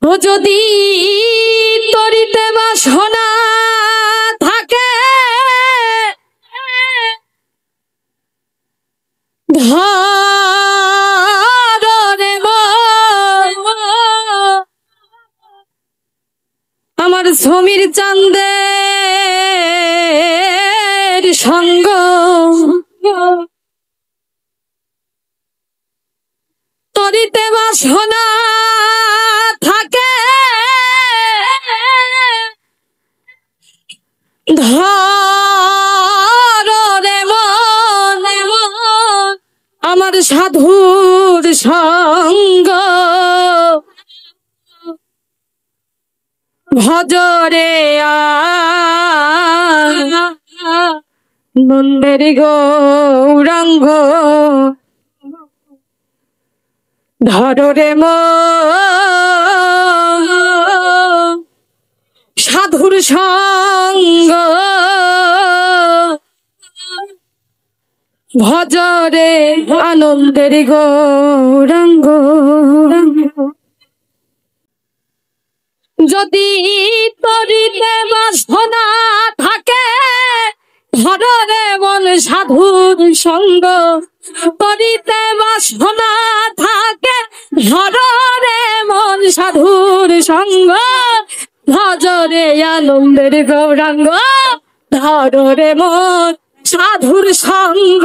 ও যদি তরিতে বাসনা থাকে ধরে আমার সমীর চাঁদের সঙ্গ তরিতে বাসনা থাকে ধরে মন আমার সাধুর সঙ্গ ভজরে নন্দের গৌরাঙ্গ ধরে মন সাধুর সঙ্গ ভজরে আনন্দের গৌরাঙ্গ যদি তরিতে বাসনা থাকে ধরে মন সাধুর সঙ্গ তরিতে বাসনা থাকে ধরে মন সাধুর সঙ্গ ভজরে আনন্দের গৌরাঙ্গ ধরে মন সাধুর সঙ্গ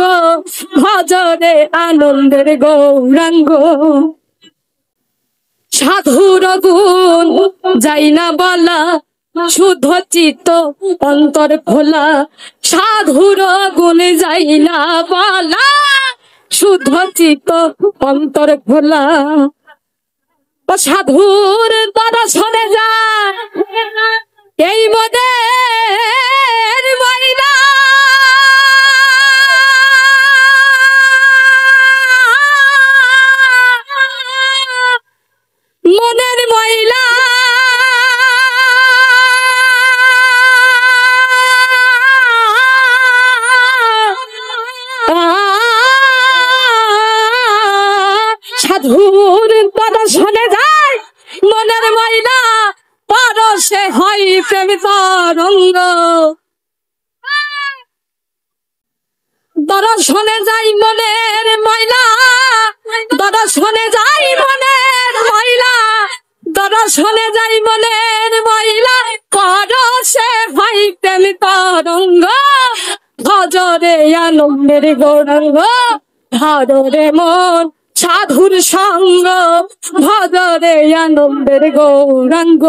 ভজরে আনন্দের গৌরাঙ্গ সাধুর গুণ যাই না বলা শুদ্ধ চিত্ত অন্তর খোলা সাধুর গুণ যাই না বলা শুদ্ধ চিত্ত অন্তর খোলা ও সাধুর দর্শনে যায় এই মনের ময়লা মনের ময়লা সাধুর দর্শনে যায় মনের ময়লা পরশে হয় প্রেম তরঙ্গ দর্শনে যাই মনের ময়লা দর্শনে যাই মনের ময়লা দর্শনে যাই মনের ময়লা পরশে হয় প্রেম তরঙ্গ ভজরে আনন্দের গৌরাঙ্গ ধরে মন সাধুর সঙ্গ ভজরে আনন্দের গৌরাঙ্গ